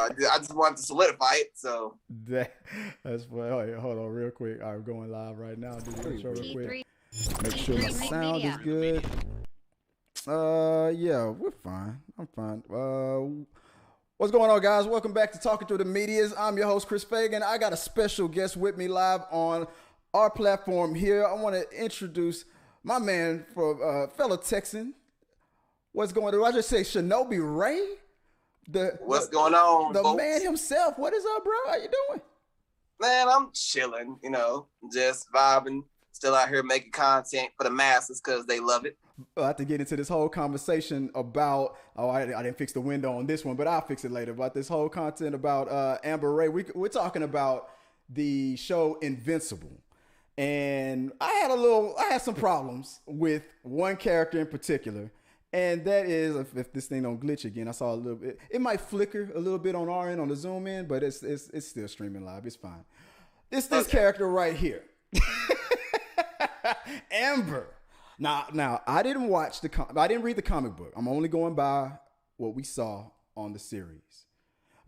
I just wanted to solidify it. So That's funny. Oh, yeah, hold on real quick. All right, we're going live right now. Do the intro real quick. Make sure my sound is good. Yeah, we're fine. I'm fine. What's going on, guys? Welcome back to Talking Through the Medias. I'm your host, Chris Fagan. I got a special guest with me live on our platform here. I want to introduce my man, for fellow Texan. What's going on? I just say Shinobi Ray. What's going on, the folks? man himself. What is up, bro? How you doing? Man, I'm chilling, just vibing. Still out here making content for the masses because they love it. I have to get into this whole conversation about, I didn't fix the window on this one, but I'll fix it later, about this whole content about Amber Ray. We're talking about the show Invincible. And I had some problems with one character in particular. And that is, if this thing don't glitch again, I saw a little bit, it might flicker a little bit on our end on the zoom in, but it's still streaming live. It's fine. This character right here. Amber. Now, I didn't read the comic book. I'm only going by what we saw on the series.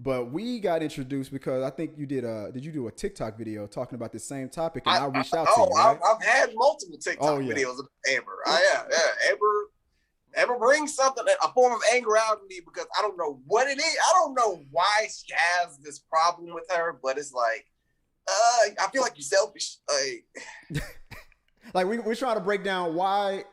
But we got introduced because I think you did you do a TikTok video talking about the same topic, and I reached out to you, right? I've had multiple TikTok videos of Amber. Amber brings something, a form of anger out of me because I don't know what it is. I don't know why she has this problem with her, but it's like, I feel like you're selfish. Like we're trying to break down why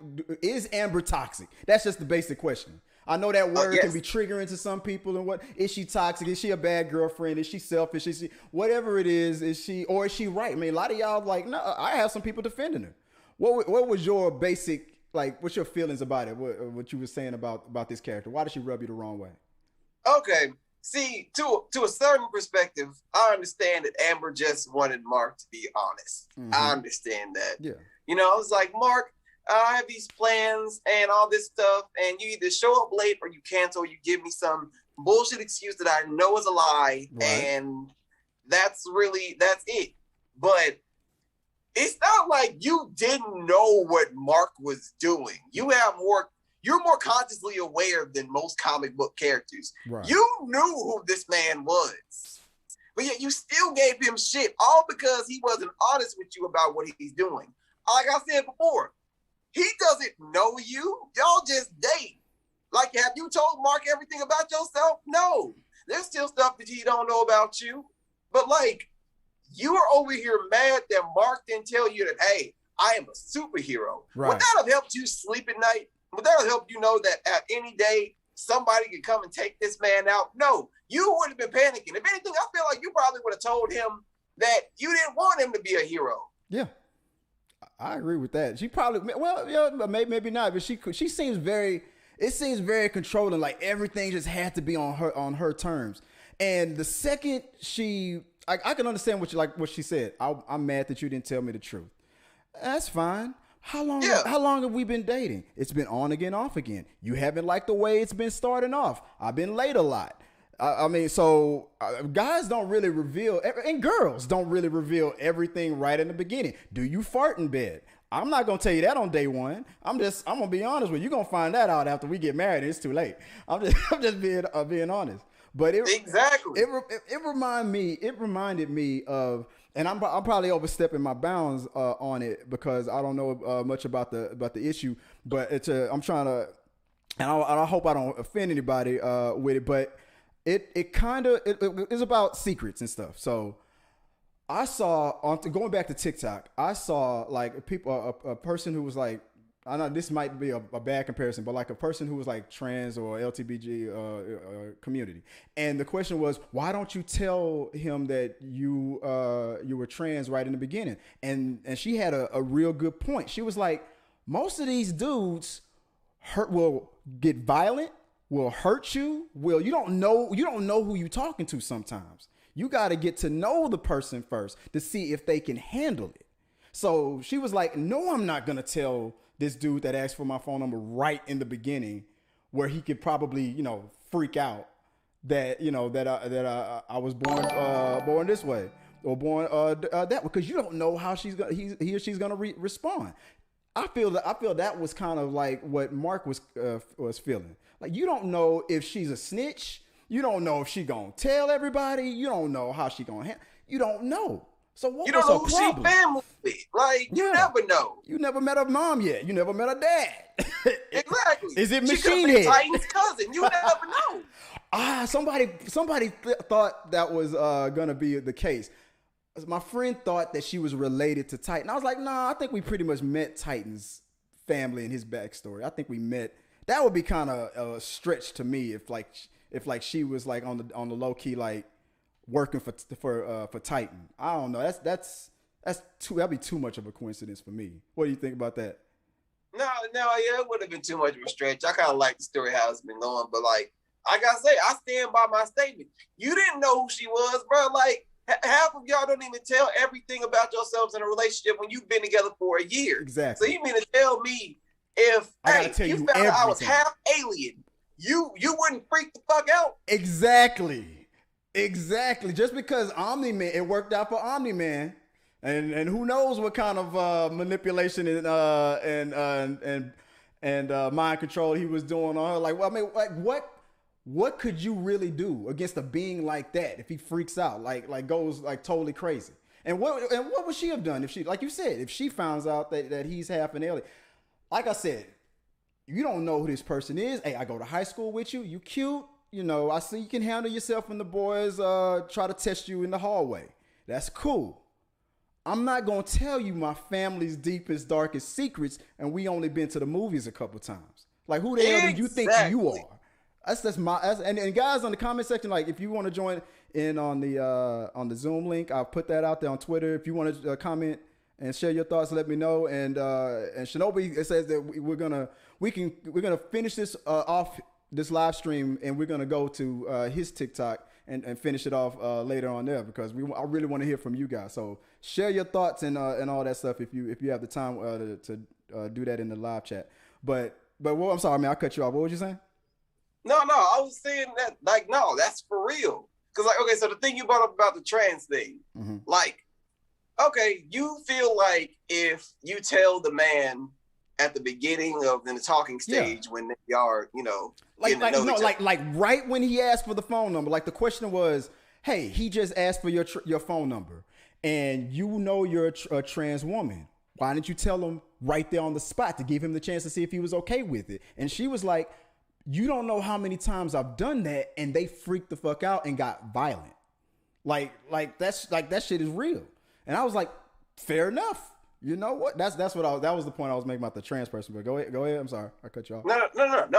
is Amber toxic? That's just the basic question. I know that word can be triggering to some people. And what is she toxic? Is she a bad girlfriend? Is she selfish? Is she whatever it is she right? I mean, a lot of y'all like, no, I have some people defending her. What was your basic, like, what's your feelings about it? What you were saying about this character? Why did she rub you the wrong way? Okay. See, to a certain perspective, I understand that Amber just wanted Mark to be honest. Mm-hmm. I understand that. Yeah. I was like, Mark, I have these plans and all this stuff, and you either show up late or you cancel, or you give me some bullshit excuse that I know is a lie, right. And that's it. But it's not like you didn't know what Mark was doing. You're more consciously aware than most comic book characters. Right. You knew who this man was, but yet you still gave him shit, all because he wasn't honest with you about what he's doing. Like I said before, he doesn't know you. Y'all just date. Like, have you told Mark everything about yourself? No. There's still stuff that he don't know about you. But like, you are over here mad that Mark didn't tell you that, hey, I am a superhero. Right. Would that have helped you sleep at night? Would that have helped you know that at any day somebody could come and take this man out? No, you would have been panicking. If anything, I feel like you probably would have told him that you didn't want him to be a hero. Yeah. I agree with that. She probably, well, yeah, maybe not, but she seems very controlling. Like everything just had to be on her terms. And the second I can understand what she said. I'm mad that you didn't tell me the truth. That's fine. How long have we been dating? It's been on again, off again. You haven't liked the way it's been starting off. I've been late a lot. Guys don't really reveal, and girls don't really reveal everything right in the beginning. Do you fart in bed? I'm not going to tell you that on day one. I'm going to be honest with you. You're going to find that out after we get married. It's too late. I'm just being honest. But it reminded me of, and I'm probably overstepping my bounds on it because I don't know much about the issue, but I'm trying to, and I hope I don't offend anybody with it, but it's about secrets and stuff. So I saw going back to TikTok, I saw like a person who was like, I know this might be a bad comparison, but like a person who was like trans or LGBTQ community. And the question was, why don't you tell him that you were trans right in the beginning? And she had a real good point. She was like, most of these dudes will get violent, will hurt you. You don't know who you're talking to sometimes. You got to get to know the person first to see if they can handle it. So she was like, no, I'm not going to tell this dude that asked for my phone number right in the beginning, where he could probably, freak out that, that I was born this way or born that, because you don't know how he or she's going to respond. I feel that was kind of like what Mark was feeling. Like, you don't know if she's a snitch. You don't know if she gonna tell everybody. You don't know how she gonna you don't know. So what you don't know who she family with. Like, you never know. You never met her mom yet. You never met her dad. Exactly. Is it Machine Head? Titan's cousin. You never know. Somebody thought that was gonna be the case. My friend thought that she was related to Titan. I was like, nah, I think we pretty much met Titan's family and his backstory. I think we met. That would be kind of a stretch to me if she was like on the low key, like working for Titan. I don't know. That'd be too much of a coincidence for me. What do you think about that? No, yeah, it would have been too much of a stretch. I kind of like the story how it's been going, but like I gotta say, I stand by my statement. You didn't know who she was, bro. Like half of y'all don't even tell everything about yourselves in a relationship when you've been together for a year. Exactly. So you mean to tell me if you found out I was half alien, you wouldn't freak the fuck out? Exactly. Just because Omni-Man, it worked out for Omni-Man, and who knows what kind of manipulation and mind control he was doing on her. Like, well, I mean, like what could you really do against a being like that if he freaks out, like goes like totally crazy? And what would she have done if she, like you said, if she finds out that he's half an alien? Like I said, you don't know who this person is. Hey, I go to high school with you. You cute. You know, I see you can handle yourself when the boys try to test you in the hallway. That's cool. I'm not going to tell you my family's deepest, darkest secrets, and we only been to the movies a couple times. Like, who the hell do you think you are? And guys on the comment section, like, if you want to join in on the Zoom link, I'll put that out there on Twitter. If you want to comment and share your thoughts, let me know. And Shinobi, it says that we're gonna finish this off this live stream, and we're gonna go to his TikTok and finish it off later on there, because I really want to hear from you guys. So share your thoughts and all that stuff if you have the time to do that in the live chat. But well, I'm sorry, man, I cut you off. What was you saying? No, I was saying that, like, no, that's for real. Because, like, okay, so the thing you brought up about the trans thing, like, okay, you feel like if you tell the man at the beginning of the talking stage when they are, like right when he asked for the phone number, like the question was, hey, he just asked for your phone number, and you're a trans woman. Why didn't you tell him right there on the spot to give him the chance to see if he was okay with it? And she was like, you don't know how many times I've done that, and they freaked the fuck out and got violent. Like that shit is real. And I was like, fair enough. You know what? That was the point I was making about the trans person. But go ahead. I'm sorry, I cut you off. No.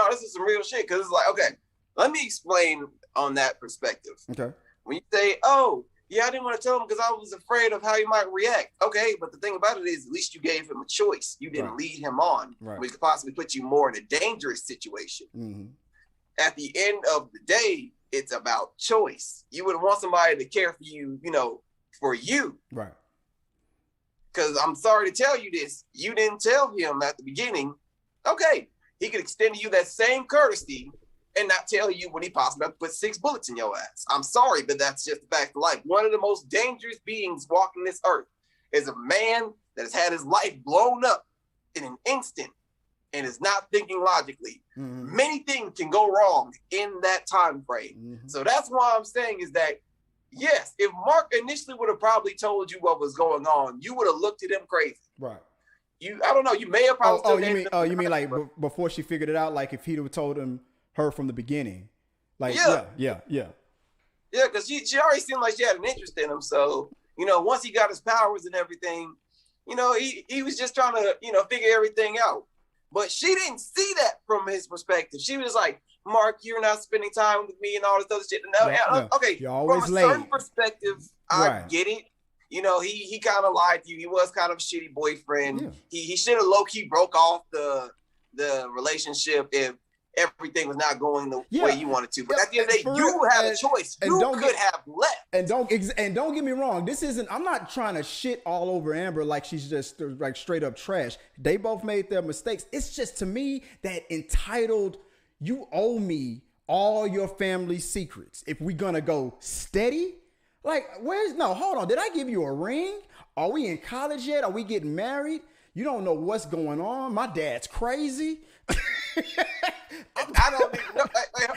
This is some real shit. Because it's like, okay, let me explain on that perspective. Okay. When you say, oh, yeah, I didn't want to tell him because I was afraid of how he might react. Okay, but the thing about it is, at least you gave him a choice. You didn't lead him on, which could possibly put you more in a dangerous situation. Mm-hmm. At the end of the day, it's about choice. You would want somebody to care for you, for you. Right. Because I'm sorry to tell you this, you didn't tell him at the beginning. Okay, he could extend to you that same courtesy and not tell you when he possibly put 6 bullets in your ass. I'm sorry, but that's just the fact of life. One of the most dangerous beings walking this earth is a man that has had his life blown up in an instant and is not thinking logically. Mm-hmm. Many things can go wrong in that time frame. Mm-hmm. So that's why I'm saying is that, yes, if Mark initially would have probably told you what was going on, you would have looked at him crazy. Right. I don't know. You may have probably. You mean like before she figured it out? Like if he'd have told her from the beginning, like yeah. Because she already seemed like she had an interest in him. So once he got his powers and everything, he was just trying to figure everything out. But she didn't see that from his perspective. She was like, Mark, you're not spending time with me and all this other shit. Okay, you're always from a certain perspective, I get it. He kind of lied to you. He was kind of a shitty boyfriend. Yeah. He should have low-key broke off the relationship if everything was not going the way you wanted to. But at the end of the day, you have a choice. You could have left. And don't get me wrong. I'm not trying to shit all over Amber like she's just like straight up trash. They both made their mistakes. It's just, to me, that entitled, you owe me all your family secrets. If we're gonna go steady, like, hold on. Did I give you a ring? Are we in college yet? Are we getting married? You don't know what's going on. My dad's crazy. I don't even know.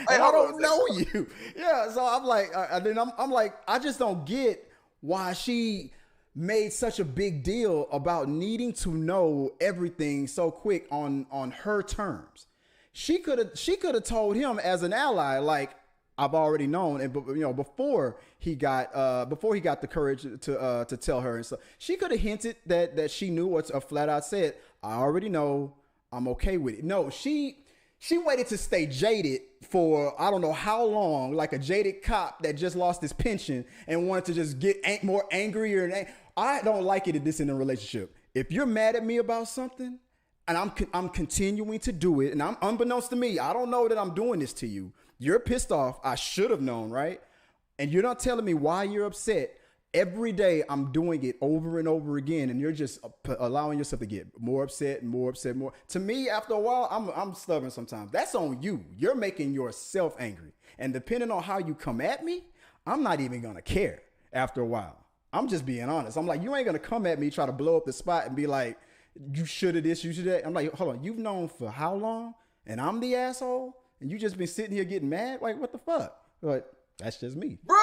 I don't know you. Yeah, so I'm like, I'm like, I just don't get why she made such a big deal about needing to know everything so quick on her terms. She could have told him as an ally, like, I've already known, and before he got the courage to tell her and stuff, she could have hinted that she knew, or flat out said, I already know, I'm okay with it. No, she waited to stay jaded for I don't know how long, like a jaded cop that just lost his pension and wanted to just get more angrier. I don't like it in a relationship. If you're mad at me about something, and I'm continuing to do it, and I'm unbeknownst to me, I don't know that I'm doing this to you. You're pissed off. I should have known, right? And you're not telling me why you're upset. Every day I'm doing it over and over again, and you're just allowing yourself to get more upset and more upset, more. To me, after a while, I'm stubborn sometimes. That's on you. You're making yourself angry. And depending on how you come at me, I'm not even going to care after a while. I'm just being honest. I'm like, you ain't going to come at me, try to blow up the spot and be like, you should have this, you should that. I'm like, hold on, you've known for how long? And I'm the asshole? And you just been sitting here getting mad? Like, what the fuck? Like, that's just me. Bro,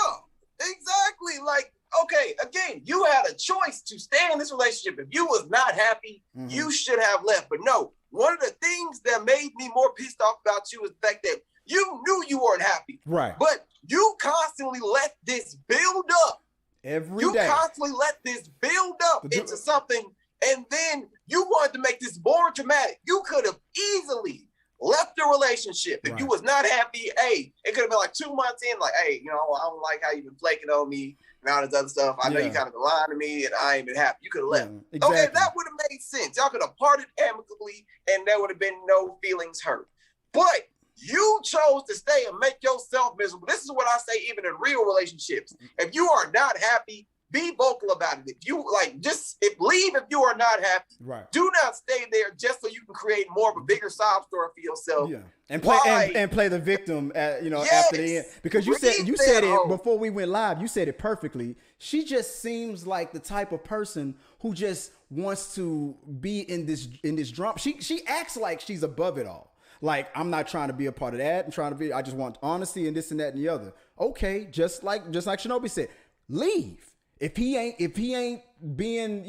exactly. Like, okay, again, you had a choice to stay in this relationship. If you was not happy, you should have left. But no, one of the things that made me more pissed off about you is the fact that you knew you weren't happy. Right. But you constantly let this build up. Every day. You constantly let this build up into something, and then you wanted to make this more dramatic. You could have easily left the relationship. If you was not happy, hey, it could have been like 2 months in, like, hey, I don't like how you've been flaking on me and all this other stuff. I know you kind of been lying to me and I ain't been happy. You could have left. Exactly. Okay, that would have made sense. Y'all could have parted amicably and there would have been no feelings hurt. But you chose to stay and make yourself miserable. This is what I say even in real relationships. If you are not happy, be vocal about it. If you leave if you are not happy. Right. Do not stay there just so you can create more of a bigger sob story for yourself. Yeah. And play the victim after the end. Because you said it before we went live, you said it perfectly. She just seems like the type of person who just wants to be in this drama. She acts like she's above it all. Like, I'm not trying to be a part of that. I just want honesty and this and that and the other. Okay, just like Shinobi said, leave. If he ain't being,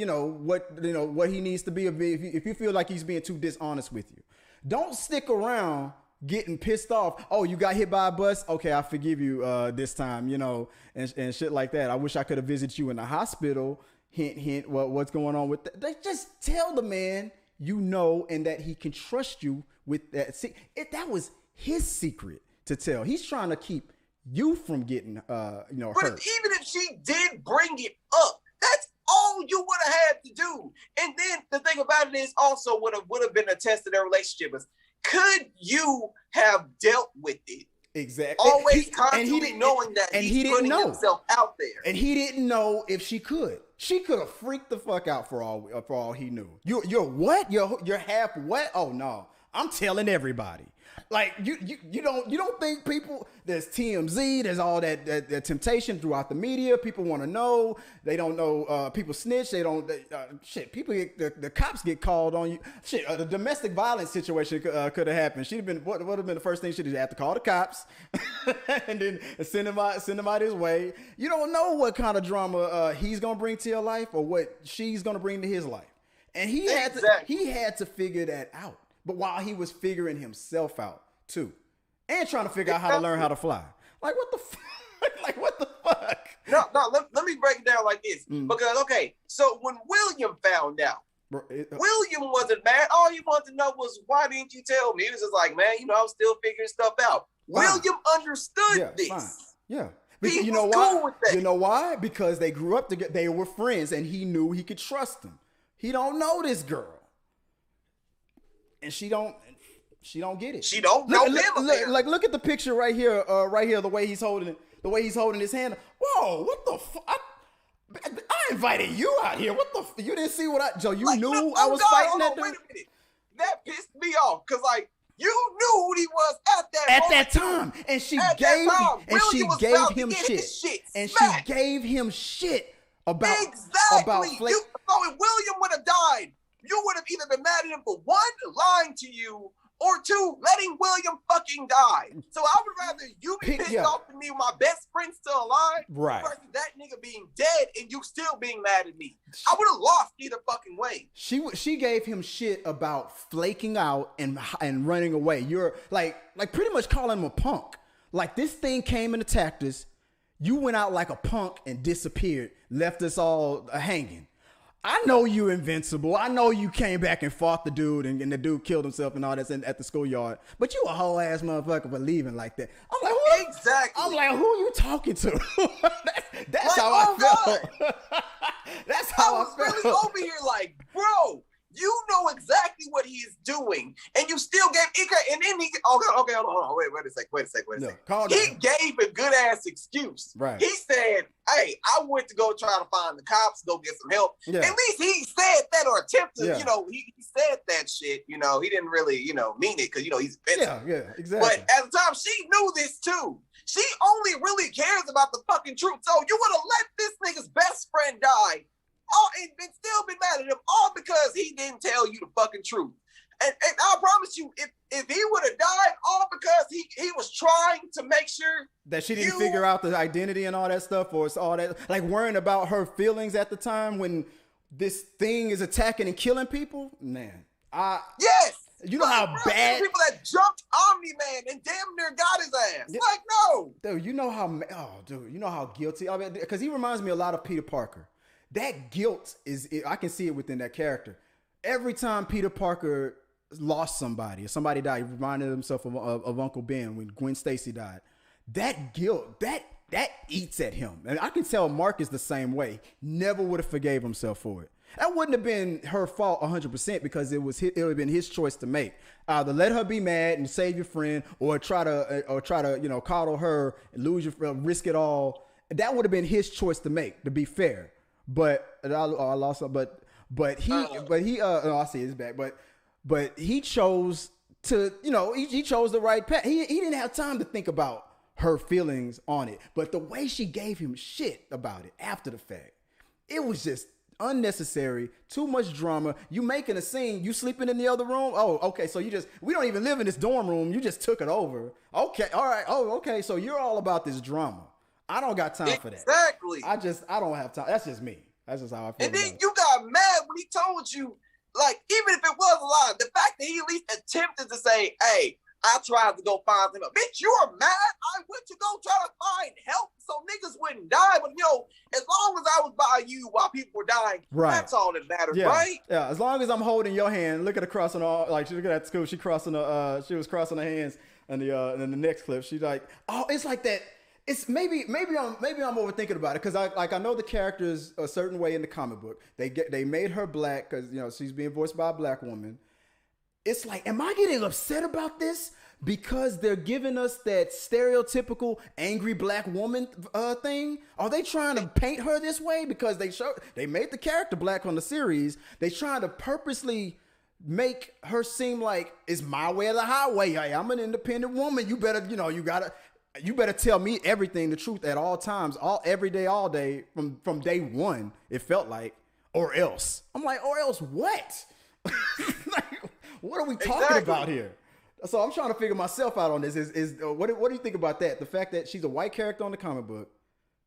what he needs to be, if you feel like he's being too dishonest with you, don't stick around getting pissed off. Oh, you got hit by a bus? Okay, I forgive you this time, and shit like that. I wish I could have visited you in the hospital. Hint, hint. What's going on with that? They just tell the man and that he can trust you with that. See, that was his secret to tell. He's trying to keep you from getting hurt. But even if she did bring it up, that's all you would have had to do. And then the thing about it is also would have been a test of their relationship is, could you have dealt with it? Exactly. Always constantly knowing that he's putting himself out there. And he didn't know if she could. She could have freaked the fuck out for all he knew. You're what? You're half what? Oh no. I'm telling everybody. Like you don't think people, there's TMZ, there's all that temptation throughout the media. People want to know. They don't know. People snitch. People the cops get called on you. Shit, the domestic violence situation could have happened. She'd have been what would have been the first thing she'd have to call the cops and then send him out his way. You don't know what kind of drama he's gonna bring to your life or what she's gonna bring to his life, and he had to figure that out. But while he was figuring himself out too, and trying to figure out how to learn how to fly, like what the fuck? Like what the fuck? No. Let me break it down like this. Because so when William found out, William wasn't mad. All he wanted to know was, why didn't you tell me? He was just like, man, I'm still figuring stuff out. William understood this. Fine. Yeah. Because you know why? Cool with that. You know why? Because they grew up together. They were friends, and he knew he could trust them. He don't know this girl. And she don't get it. She don't know him. Look at the picture right here. The way he's holding it. The way he's holding his hand. Whoa! What the fuck? I invited you out here. What the? You didn't see what Joe? You knew I was fighting that dude. Wait a minute. That pissed me off because you knew who he was at that time, and she gave him shit. And she gave him shit about Flake. So if William would have died, you would have either been mad at him for one, lying to you, or 2, letting William fucking die. So I would rather you be pissed off at me with my best friend still alive, right, versus that nigga being dead and you still being mad at me. I would have lost either fucking way. She gave him shit about flaking out and running away. You're like pretty much calling him a punk. Like, this thing came and attacked us. You went out like a punk and disappeared, left us all hanging. I know you invincible. I know you came back and fought the dude and the dude killed himself and all that at the schoolyard. But you a whole ass motherfucker for leaving like that. I'm like, what? Exactly. I'm like, who are you talking to? that's how I felt. That's how I felt. I was really over here like, bro, you know exactly what he is doing, and you still gave and then he okay, hold on, wait a second. He gave a good ass excuse. Right. He said, hey, I went to go try to find the cops, go get some help. Yeah. At least he said that, or attempted, he said that shit, he didn't really, mean it, because, he's offensive. Yeah, exactly. But at the time, she knew this too. She only really cares about the fucking truth. So you would have let this nigga's best friend die, and still be mad at him, all because he didn't tell you the fucking truth. And I promise you, if he would have died, all because he was trying to make sure that she didn't figure out the identity and all that stuff, or it's all that, like, worrying about her feelings at the time when this thing is attacking and killing people. Man, yes. You know how bad people that jumped Omni-Man and damn near got his ass. Yeah. Like, no. Dude, you know how guilty. I mean, because he reminds me a lot of Peter Parker. That guilt I can see it within that character. Every time Peter Parker lost somebody, or somebody died, he reminded himself of Uncle Ben when Gwen Stacy died. That guilt, that eats at him. And I can tell Mark is the same way. Never would have forgave himself for it. That wouldn't have been her fault 100%, because it would have been his choice to make. Either let her be mad and save your friend, or try to coddle her and risk it all. That would have been his choice to make, to be fair. But I lost. But he I see his back. But he chose to, he chose the right path. He didn't have time to think about her feelings on it. But the way she gave him shit about it after the fact, it was just unnecessary. Too much drama. You making a scene. You sleeping in the other room. Oh, okay. So we don't even live in this dorm room. You just took it over. Okay. All right. Oh, okay. So you're all about this drama. I don't got time for that. Exactly. I don't have time. That's just me. That's just how I feel. And then you got mad when he told you, like, even if it was a lie, the fact that he at least attempted to say, hey, I tried to go find him. Bitch, you are mad? I went to go try to find help so niggas wouldn't die. But, as long as I was by you while people were dying, right, that's all that matters, right? Yeah, as long as I'm holding your hand. Look at her crossing all, like, she look at school, she was crossing her hands in the next clip. She's like, oh, it's like that. It's maybe I'm overthinking about it, because I know the characters a certain way in the comic book. They made her black because she's being voiced by a black woman. It's like, am I getting upset about this because they're giving us that stereotypical angry black woman thing? Are they trying to paint her this way because they made the character black on the series? They trying to purposely make her seem like it's my way or the highway. Hey, I'm an independent woman. You better you better tell me everything, the truth at all times, every day, all day, from day one, it felt like, or else. I'm like, or else what? Like, what are we talking about here? So I'm trying to figure myself out on this. What do you think about that? The fact that she's a white character on the comic book,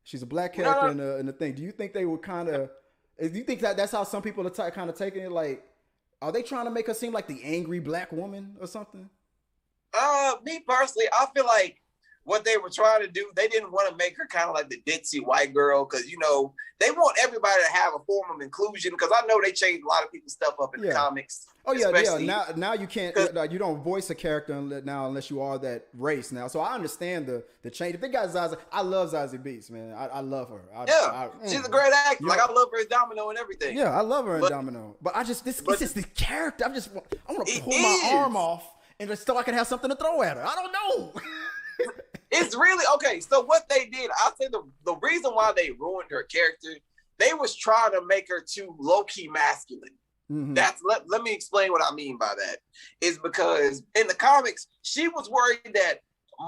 she's a black character in the thing. Do you think they would do you think that's how some people are kind of taking it? Like, are they trying to make her seem like the angry black woman or something? Me personally, I feel like what they were trying to do, they didn't want to make her kind of like the ditzy white girl, because they want everybody to have a form of inclusion, because I know they changed a lot of people's stuff up in the comics. Oh yeah. Now you can't, you don't voice a character now unless you are that race now. So I understand the change. If they got Zazie, I love Zazie Beetz, man. I love her. She's a great actor. Like, I love her as Domino and everything. Yeah, I love her in Domino. But it's just the character. I want to pull my arm off and just so I can have something to throw at her. I don't know. It's really okay. So what they did, I say the reason why they ruined her character, they was trying to make her too low-key masculine. Mm-hmm. Let me explain what I mean by that. Is because in the comics, she was worried that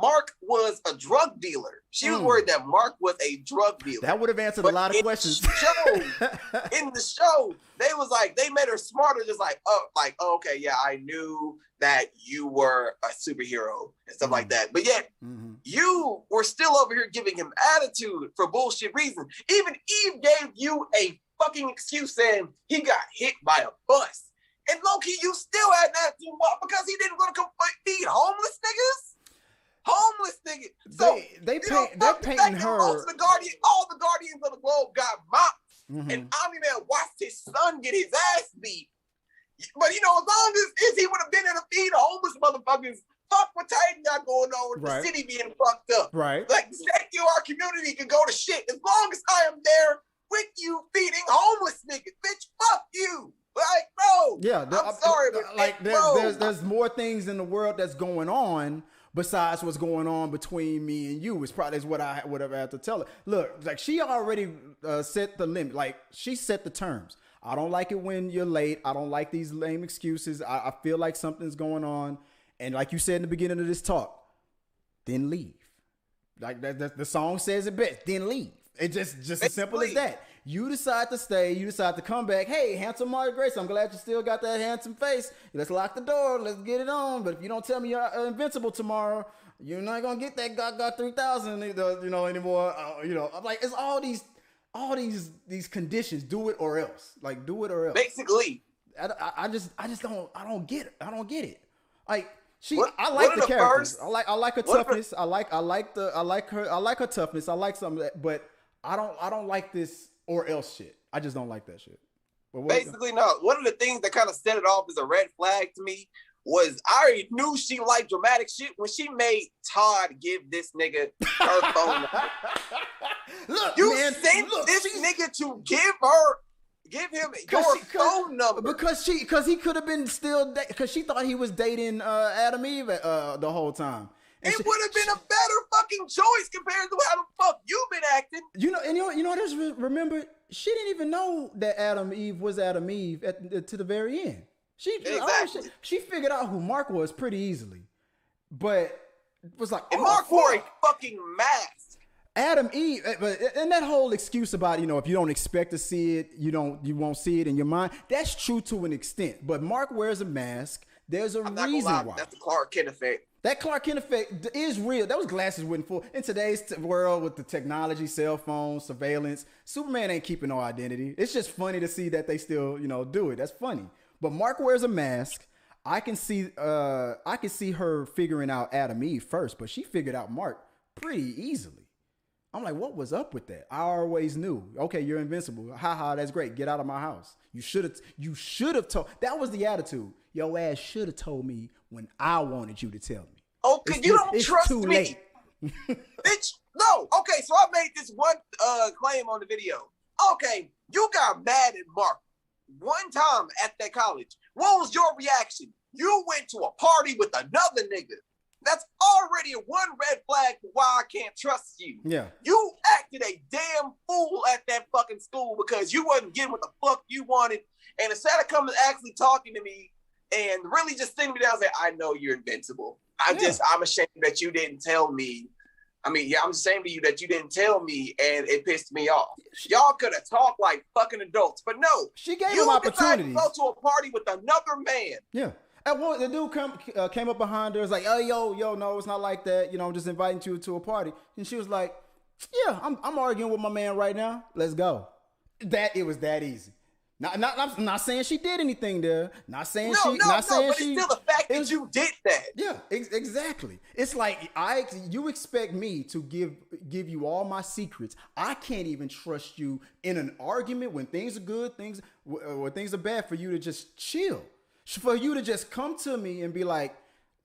Mark was a drug dealer. She was worried that Mark was a drug dealer. That would have answered a lot of questions. In the show, they made her smarter, just okay, yeah, I knew that you were a superhero and stuff like that. But yet, you were still over here giving him attitude for bullshit reasons. Even Eve gave you a fucking excuse saying he got hit by a bus. And low-key, you still had that because he didn't want to come feed homeless niggas. Homeless niggas. So they're painting her. All the Guardians of the Globe got mopped, and Omni-Man watched his son get his ass beat. But as long as he would have been in a feed of homeless motherfuckers, fuck what Titan got going on with the city being fucked up. Right. Like, our community can go to shit as long as I am there with you feeding homeless niggas. Bitch, fuck you. Like, bro. Yeah. I'm sorry, but there's more things in the world that's going on besides what's going on between me and you. It's probably what I would have had to tell her. Look, like, she already set the limit. Like, she set the terms. I don't like it when you're late. I don't like these lame excuses. I feel like something's going on. And like you said in the beginning of this talk, then leave. Like the song says it best. Then leave. It's just as simple as that. You decide to stay. You decide to come back. Hey, handsome Mark Grace, I'm glad you still got that handsome face. Let's lock the door. Let's get it on. But if you don't tell me you're invincible tomorrow, you're not gonna get that got 3000 anymore. I'm like, it's all these conditions. Do it or else. Like, do it or else. Basically, I don't get it. Like, I like the characters. I like her toughness. I like her toughness. I like some of that, but I don't like this or else shit. I just don't like that shit. Basically, no. One of the things that kind of set it off as a red flag to me was I already knew she liked dramatic shit when she made Todd give this nigga her phone number. Look, you sent this nigga to give him your phone number because he could have been still because she thought he was dating Adam Eve the whole time. And it would have been a better fucking choice compared to how the fuck you've been acting. Remember, she didn't even know that Adam Eve was Adam Eve to the very end. She figured out who Mark was pretty easily, but was like, and Mark wore a fucking mask. Adam Eve, and that whole excuse about, if you don't expect to see it, you won't see it in your mind. That's true to an extent, but Mark wears a mask. There's a reason why. That's the Clark Kent effect. That Clark Kent effect is real. Those glasses wouldn't fool. In today's world with the technology, cell phones, surveillance, Superman ain't keeping no identity. It's just funny to see that they still, do it. That's funny. But Mark wears a mask. I can see her figuring out Adam Eve first, but she figured out Mark pretty easily. I'm like, what was up with that? I always knew. Okay, you're invincible. Ha, that's great. Get out of my house. You should have told. That was the attitude. Your ass should have told me when I wanted you to tell me. Okay, you don't trust me. It's too late. Bitch, no. Okay, so I made this one claim on the video. Okay, you got mad at Mark one time at that college. What was your reaction? You went to a party with another nigga. That's already a one red flag for why I can't trust you. Yeah. You acted a damn fool at that fucking school because you wasn't getting what the fuck you wanted. And instead of coming actually talking to me and really just sitting me down and say, I know you're invincible. I'm ashamed that you didn't tell me. I'm ashamed of you that you didn't tell me, and it pissed me off. Y'all could have talked like fucking adults, but no. She gave him opportunities. You decided to go to a party with another man. Yeah. And the dude came up behind her, was like, oh, yo, no, it's not like that. I'm just inviting you to a party. And she was like, yeah, I'm arguing with my man right now. Let's go. It was that easy. I'm not saying she did anything there. Not saying she. But it's still the fact that you did that. Yeah, exactly. It's like you expect me to give you all my secrets. I can't even trust you in an argument when things are good, when things are bad. For you to just chill, for you to just come to me and be like,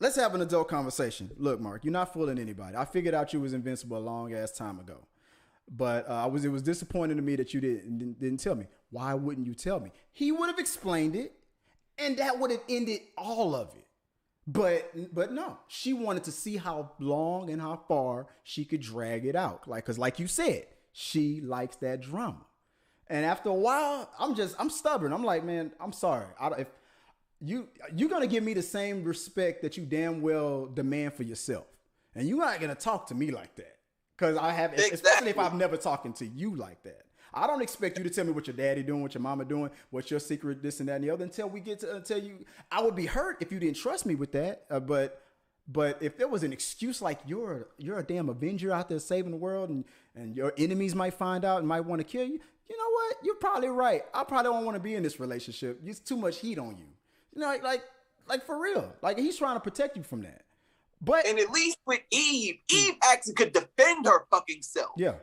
let's have an adult conversation. Look, Mark, you're not fooling anybody. I figured out you was invincible a long ass time ago. But it was disappointing to me that you didn't tell me. Why wouldn't you tell me? He would have explained it, and that would have ended all of it. But no, she wanted to see how long and how far she could drag it out. Because like you said, she likes that drama. And after a while, I'm stubborn. I'm like, man, I'm sorry. If you're gonna give me the same respect that you damn well demand for yourself. And you're not going to talk to me like that. Because I have, exactly. Especially if I've never talking to you like that. I don't expect you to tell me what your daddy doing, what your mama doing, what's your secret, this and that and the other, until you. I would be hurt if you didn't trust me with that. But if there was an excuse like you're a damn Avenger out there saving the world, and your enemies might find out and might want to kill you, you know what? You're probably right. I probably don't want to be in this relationship. There's too much heat on you. You know, like for real. Like he's trying to protect you from that. And at least with Eve actually could defend her fucking self. Yeah.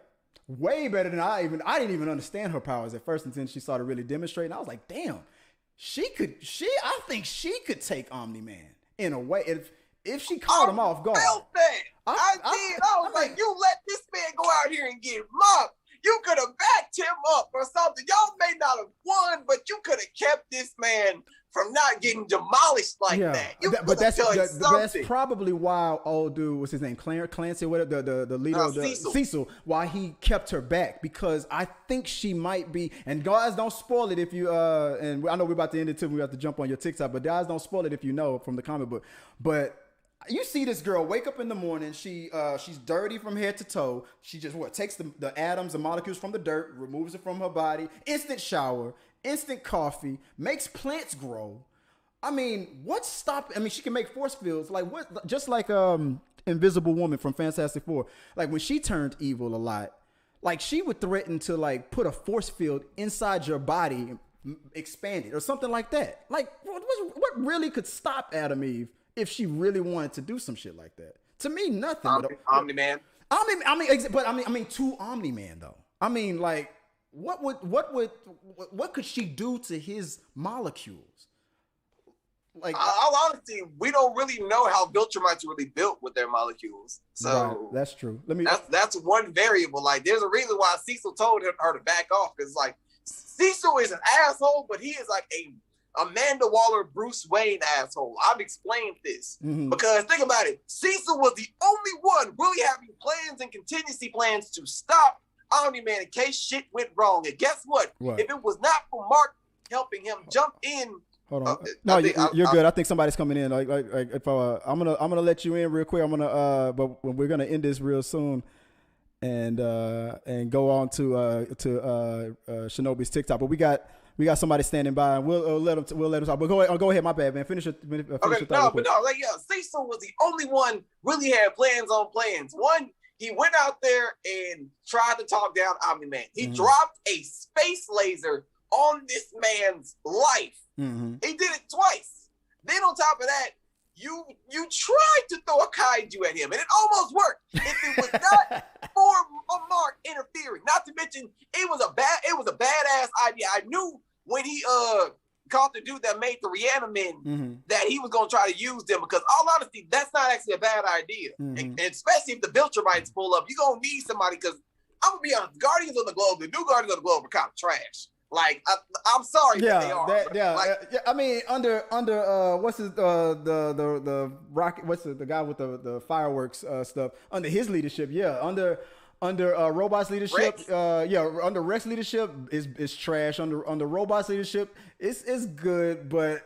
Way better than I didn't even understand her powers at first until she started really demonstrating. I was like, damn, I think she could take Omni-Man in a way if she caught him off guard. I felt that. I did. I was like, you let this man go out here and get mopped. You could have backed him up or something. Y'all may not have won, but you could have kept this man from not getting demolished like that. But that's probably why old dude, what's his name, Clancy, whatever, the leader of the Cecil, why he kept her back, because I think she might be. And guys, don't spoil it if you. And I know we're about to end it too. We have to jump on your TikTok, but guys, don't spoil it if you know from the comic book. But you see this girl wake up in the morning. She's dirty from head to toe. She just takes the atoms, the molecules from the dirt, removes it from her body. Instant shower. Instant coffee, makes plants grow. I mean, what's stopping? I mean, she can make force fields. Like what? Just like Invisible Woman from Fantastic Four. Like when she turned evil a lot, like she would threaten to like put a force field inside your body, expand it or something like that. Like what really could stop Adam Eve if she really wanted to do some shit like that? To me, nothing. Omni-Man. I mean, to Omni-Man though. I mean, like. What could she do to his molecules? Like, all honesty, we don't really know how Viltrumites are really built with their molecules. So right, that's true. That's one variable. Like, there's a reason why Cecil told her to back off, because like Cecil is an asshole, but he is like a Amanda Waller, Bruce Wayne asshole. I've explained this because think about it. Cecil was the only one really having plans and contingency plans to stop Omni-Man in case shit went wrong. And guess what? If it was not for Mark helping him jump in. Hold on. No, you're good. I think somebody's coming in. Like if I'm gonna let you in real quick. But we're gonna end this real soon, and go on to Shinobi's TikTok. But we got somebody standing by, and we'll let them talk. But go ahead. My bad, man. Finish your thought. Cecil was the only one really had plans on plans. One. He went out there and tried to talk down Omni-Man. He dropped a space laser on this man's life. He did it twice. Then on top of that, you tried to throw a kaiju at him, and it almost worked. If it was not for Mark interfering, not to mention it was a badass idea. I knew when he caught the dude that made the Reanimin that he was going to try to use them, because all honesty, that's not actually a bad idea. And especially if the Viltrumites pull up, you're going to need somebody, because I'm going to be honest, Guardians of the Globe, the new Guardians of the Globe are kind of trash. Like, I'm sorry that they are. I mean, under what's his the rocket? What's the guy with the fireworks stuff? Under his leadership, under Robot's leadership, under Rex leadership is trash. Under Robot's leadership, it's good, but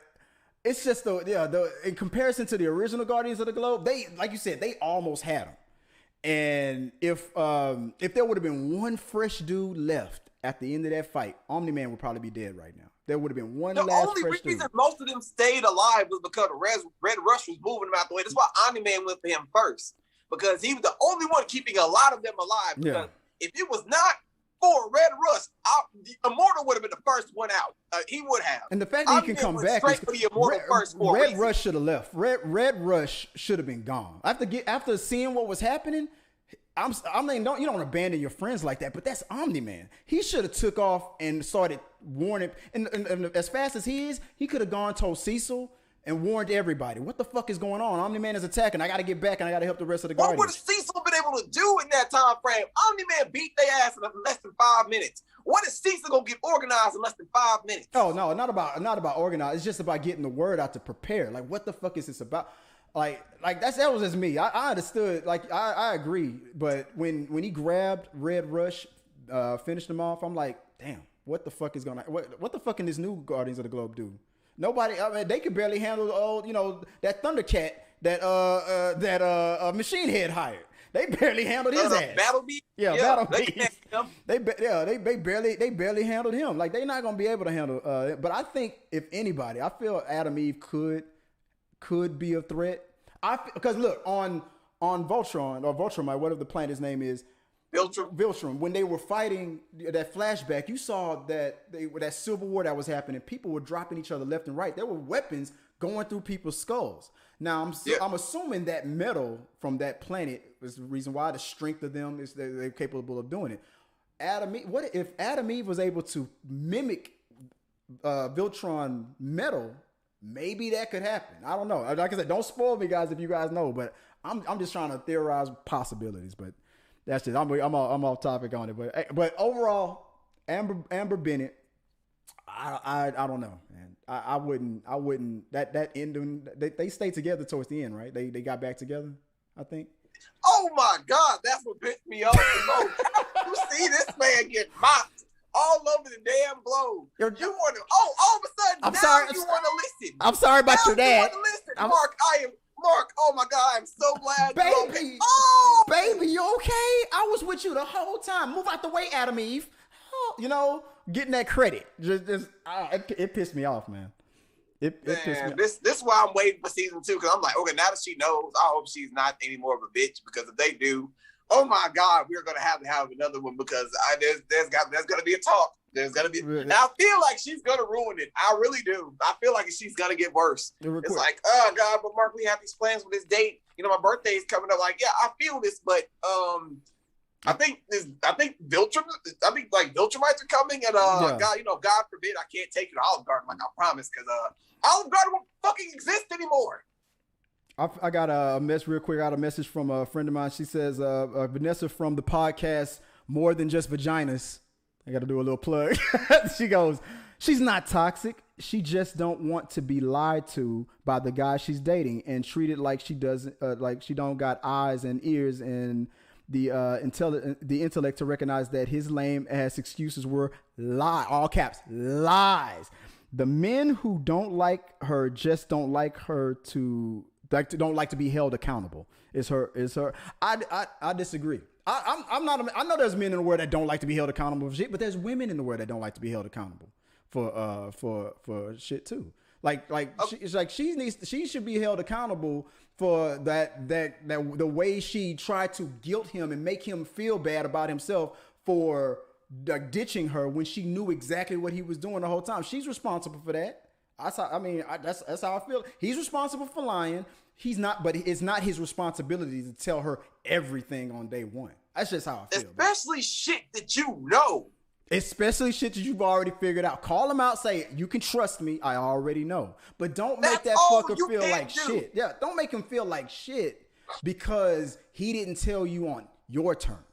it's just in comparison to the original Guardians of the Globe, they, like you said, they almost had them. And if there would have been one fresh dude left at the end of that fight, Omni-Man would probably be dead right now. There would have been one last fresh dude. The only reason most of them stayed alive was because Red Rush was moving them out the way. That's why Omni-Man went for him first, because he was the only one keeping a lot of them alive. Because if it was not for Red Rush, Immortal would have been the first one out. He would have. And the fact that he can come back, Red Rush should have left. Red Rush should have been gone. After seeing what was happening, I mean, you don't abandon your friends like that, but that's Omni-Man. He should have took off and started warning. And as fast as he is, he could have gone told Cecil and warned everybody. What the fuck is going on? Omni-Man is attacking. I got to get back, and I got to help the rest of the Guardians. What would Cecil been able to do in that time frame? Omni-Man beat their ass in less than 5 minutes. What is Cecil gonna get organized in less than 5 minutes? Oh no, not about organized. It's just about getting the word out to prepare. Like, what the fuck is this about? Like that was just me. I understood. Like, I agree. But when he grabbed Red Rush, finished him off, I'm like, damn, what the fuck is what the fuck can this new Guardians of the Globe do? Nobody. I mean, they could barely handle that Thundercat that Machine Head hired. They barely handled his ass. Battle Beast? Yeah, Battle Beast. They barely handled him. Like, they're not gonna be able to handle. But I think if anybody, I feel Adam Eve could be a threat. Because look, on Voltron or Voltron, whatever the planet's name is, Viltrum. When they were fighting that flashback, you saw that that civil war that was happening. People were dropping each other left and right. There were weapons going through people's skulls. Now I'm assuming that metal from that planet is the reason why the strength of them is they're capable of doing it. What if Adam Eve was able to mimic Viltron metal? Maybe that could happen. I don't know. Like I said, don't spoil me, guys, if you guys know. But I'm just trying to theorize possibilities. But that's just I'm off topic on it. But overall, Amber Bennett, I don't know, man. I wouldn't that ending. They stayed together towards the end, right? They got back together, I think. Oh my God, that's what pissed me off the most. You see this man get mocked all over the damn globe. You want to? Oh, all of a sudden, you want to listen. I'm sorry about your dad. You want to listen, Mark. Oh my God, I'm so glad. Baby, baby, you okay? I was with you the whole time. Move out the way, Adam Eve. Getting that credit. It pissed me off, man. It pissed me off. This is why I'm waiting for season 2, because I'm like, okay, now that she knows, I hope she's not any more of a bitch, because if they do, oh my God, we're gonna have to have another one, because there's gonna be a talk. There's gonna be, and I feel like she's gonna ruin it. I really do. I feel like she's gonna get worse. It's like, oh God, but Mark, we have these plans with this date. My birthday is coming up. Like, yeah, I feel this, but I think Viltrum. I think like Viltrumites are coming, and God, God forbid I can't take you to Olive Garden, like I promised, because Olive Garden won't fucking exist anymore. I got a real quick. I got a message from a friend of mine. She says, Vanessa from the podcast More Than Just Vaginas. I got to do a little plug. She goes, she's not toxic. She just don't want to be lied to by the guy she's dating and treated like she doesn't, like she don't got eyes and ears and the intellect to recognize that his lame ass excuses were all caps, lies. The men who don't like her just don't like her to don't like to be held accountable. Is her. I disagree. I'm not. I know there's men in the world that don't like to be held accountable for shit, but there's women in the world that don't like to be held accountable for shit too. She should be held accountable for that the way she tried to guilt him and make him feel bad about himself for ditching her when she knew exactly what he was doing the whole time. She's responsible for that. That's how I feel. He's responsible for lying. He's not, but it's not his responsibility to tell her everything on day one. That's just how I feel. Especially shit that you know. Especially shit that you've already figured out. Call him out, say, you can trust me, I already know. But don't make that fucker feel like shit. Yeah, don't make him feel like shit because he didn't tell you on your terms.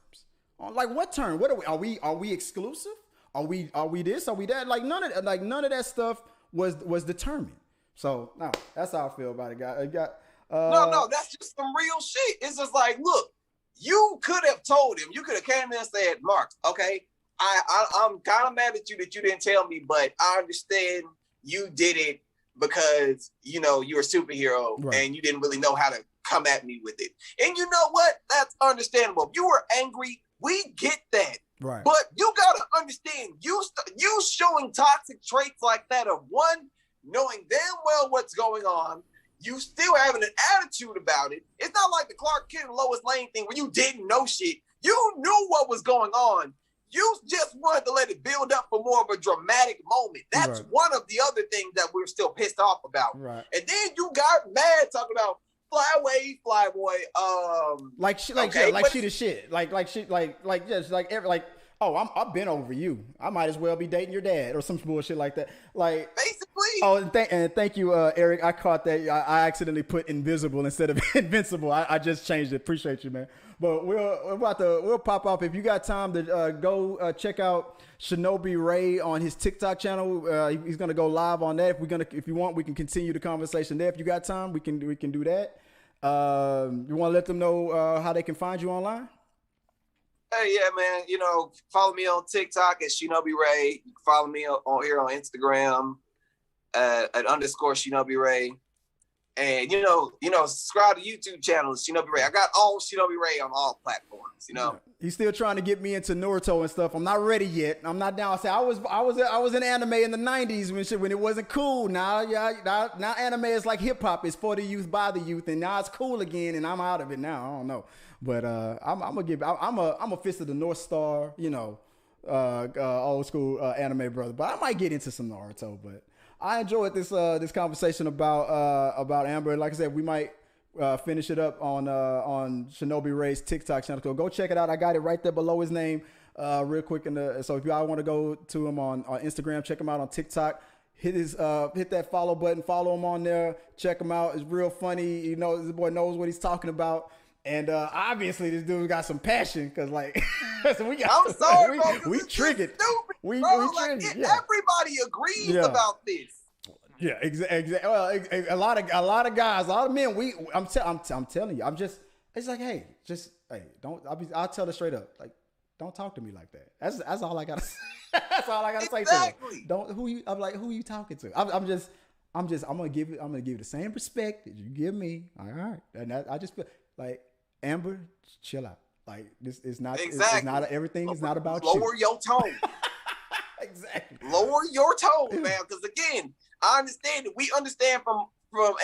Like, what term? What are we? Are we exclusive? Are we this? Are we that? Like none of that stuff was determined. So no, that's how I feel about it, guys. No, that's just some real shit. It's just like, look, you could have told him. You could have came in and said, Mark, okay, I'm kind of mad at you that you didn't tell me, but I understand you did it because, you're a superhero and you didn't really know how to come at me with it. And you know what? That's understandable. If you were angry, we get that. Right. But you got to understand, you showing toxic traits like that of one, knowing damn well what's going on, you still having an attitude about it. It's not like the Clark Kent and Lois Lane thing where you didn't know shit. You knew what was going on. You just wanted to let it build up for more of a dramatic moment. That's one of the other things that we're still pissed off about. Right. And then you got mad talking about fly away, fly boy. She the shit. I've been over you. I might as well be dating your dad or some bullshit like that. Like basically. Oh, and thank you, Eric. I caught that. I accidentally put Invisible instead of Invincible. I just changed it. Appreciate you, man. But we'll pop off. If you got time to go check out Shinobi Ray on his TikTok channel. He's gonna go live on that. If you want, we can continue the conversation there. If you got time, we can do that. You want to let them know how they can find you online? Hey, yeah, man. Follow me on TikTok at Shinobi Ray. You can follow me on here on Instagram at _Shinobi Ray. And subscribe to YouTube channel, Shinobi Ray. I got all Shinobi Ray on all platforms. He's still trying to get me into Naruto and stuff. I'm not ready yet. I'm not down. I was in anime in the 90s when it wasn't cool. Now anime is like hip hop. It's for the youth, by the youth, and now it's cool again. And I'm out of it now. I don't know, but I'm a Fist of the North Star, old school anime brother. But I might get into some Naruto. But I enjoyed this conversation about Amber. Like I said, we might finish it up on Shinobi Ray's TikTok channel. So go check it out. I got it right there below his name, real quick. So if y'all want to go to him on Instagram, check him out on TikTok. Hit that follow button. Follow him on there. Check him out. It's real funny. This boy knows what he's talking about. And obviously, this dude got some passion because, like, I'm sorry, bro. We triggered. We triggered. Everybody agrees about this. Yeah, exactly. Well, a lot of guys, a lot of men. I'm telling you. It's like, hey, don't. I'll tell it straight up. Like, don't talk to me like that. That's all I gotta. That's all I gotta say to them. I'm like, who are you talking to? I'm gonna give you the same respect that you give me. All right, and I just feel like. Amber, chill out. Like, this is not. Exactly. It's not everything. Is not about Lower your tone. Exactly. Lower your tone, man. Because again, I understand it. We understand from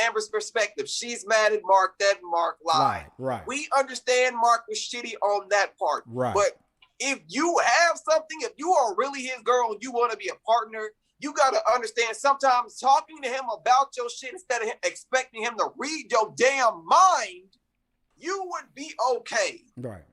Amber's perspective. She's mad at Mark. That Mark lied. Right. We understand Mark was shitty on that part. Right. But if you have something, if you are really his girl and you want to be a partner, you got to understand sometimes talking to him about your shit instead of expecting him to read your damn mind, you would be okay. Right.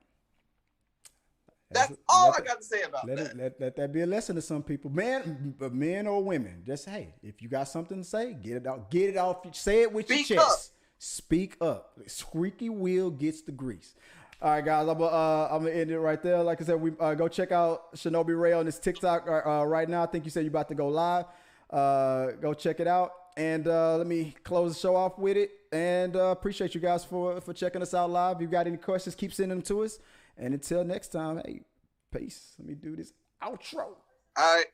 That's all I got to say about that. Let that be a lesson to some people, men or women. Just, hey, if you got something to say, get it out. Get it off. Say it with your chest. Speak up. Squeaky wheel gets the grease. All right, guys. I'm gonna end it right there. Like I said, we go check out Shinobi Ray on this TikTok right now. I think you said you're about to go live. Go check it out. And let me close the show off with it. And appreciate you guys for checking us out live. If you got any questions, keep sending them to us. And until next time, hey, peace. Let me do this outro. All right.